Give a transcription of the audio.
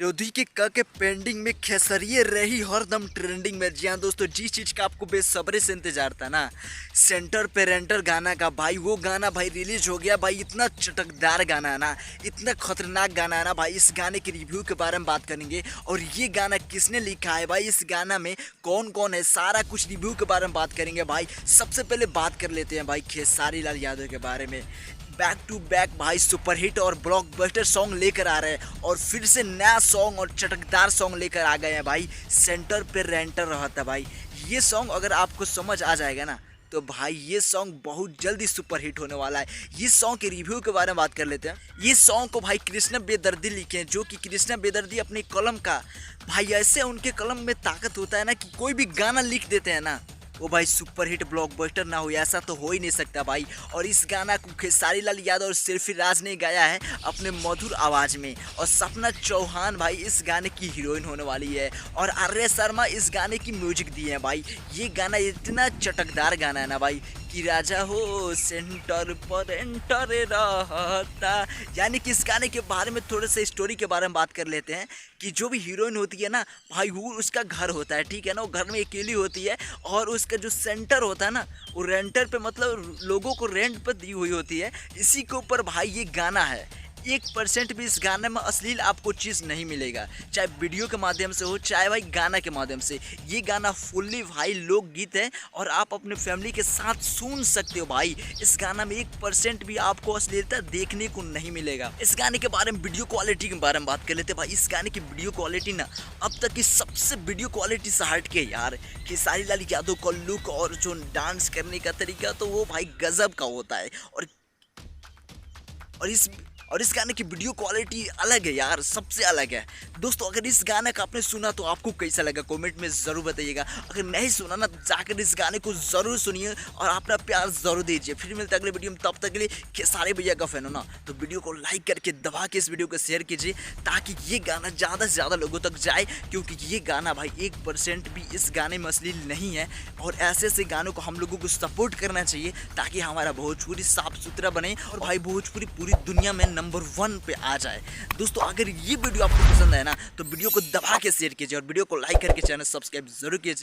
रोधी के क के पेंडिंग में खेसरिए रही हरदम ट्रेंडिंग में। जी हाँ दोस्तों, जिस चीज़ का आपको बेसब्री से इंतजार था ना, सेंटर पे रेंटर गाना का भाई, वो गाना भाई रिलीज हो गया भाई। इतना चटकदार गाना है ना, इतना खतरनाक गाना है ना भाई। इस गाने के रिव्यू के बारे में बात करेंगे और ये गाना किसने लिखा है भाई, इस गाना में कौन कौन है, सारा कुछ रिव्यू के बारे में बात करेंगे भाई। सबसे पहले बात कर लेते हैं भाई खेसारी लाल यादव के बारे में। बैक टू बैक भाई सुपरहिट और ब्लॉकबस्टर सॉन्ग लेकर आ रहे हैं और फिर से नया सॉन्ग और चटकदार सॉन्ग लेकर आ गए हैं भाई। सेंटर पे रेंटर रहता भाई। ये सॉन्ग अगर आपको समझ आ जाएगा ना तो भाई ये सॉन्ग बहुत जल्दी सुपरहिट होने वाला है। ये सॉन्ग के रिव्यू के बारे में बात कर लेते हैं। ये सॉन्ग को भाई कृष्णा बेदर्दी लिखे हैं, जो कि कृष्णा बेदर्दी अपने कलम का भाई, ऐसे उनके कलम में ताकत होता है ना कि कोई भी गाना लिख देते हैं ना वो भाई सुपरहिट ब्लॉकबस्टर ना हो, ऐसा तो हो ही नहीं सकता भाई। और इस गाना को खेसारी लाल यादव और सिरफराज ने गाया है अपने मधुर आवाज़ में, और सपना चौहान भाई इस गाने की हीरोइन होने वाली है, और आर्य शर्मा इस गाने की म्यूजिक दी है भाई। ये गाना इतना चटकदार गाना है ना भाई कि राजा हो सेंटर पर एंटर रहता। यानी कि इस गाने के बारे में थोड़े से स्टोरी के बारे में बात कर लेते हैं कि जो भी हीरोइन होती है ना भाई, वो उसका घर होता है, ठीक है ना, वो घर में अकेली होती है, और उसका जो सेंटर होता है ना वो रेंटर पे, मतलब लोगों को रेंट पर दी हुई होती है। इसी के ऊपर भाई ये गाना है। 1% भी इस गाने में अश्लील आपको चीज़ नहीं मिलेगा, चाहे वीडियो के माध्यम से हो चाहे भाई गाना के माध्यम से। ये गाना फुल्ली भाई लोकगीत है और आप अपने फैमिली के साथ सुन सकते हो भाई। इस गाना में 1% भी आपको अश्लीलता देखने को नहीं मिलेगा। इस गाने के बारे में वीडियो क्वालिटी के बारे में बात कर लेते हैं भाई। इस गाने की वीडियो क्वालिटी ना अब तक की सबसे वीडियो क्वालिटी से हट के यार, खेसारी लाल यादव का लुक और जो डांस करने का तरीका तो वो भाई गजब का होता है। और इस गाने की वीडियो क्वालिटी अलग है यार, सबसे अलग है दोस्तों। अगर इस गाने का आपने सुना तो आपको कैसा लगा कमेंट में ज़रूर बताइएगा। अगर नहीं सुना ना तो जाकर इस गाने को ज़रूर सुनिए और अपना प्यार ज़रूर दीजिए। फिर मिलते अगले वीडियो में, तब तक के लिए खेसारी भैया का फैन हो ना तो वीडियो को लाइक करके दबा के इस वीडियो को शेयर कीजिए, ताकि ये गाना ज़्यादा से ज़्यादा लोगों तक जाए। क्योंकि ये गाना भाई 1% भी इस गाने में अश्लील नहीं है, और ऐसे ऐसे गानों को हम लोगों को सपोर्ट करना चाहिए ताकि हमारा भोजपुरी साफ सुथरा बने और भाई भोजपुरी पूरी दुनिया में नंबर 1 पे आ जाए। दोस्तों अगर ये वीडियो आपको पसंद है ना तो वीडियो को दबा के शेयर कीजिए और वीडियो को लाइक करके चैनल सब्सक्राइब जरूर कीजिए।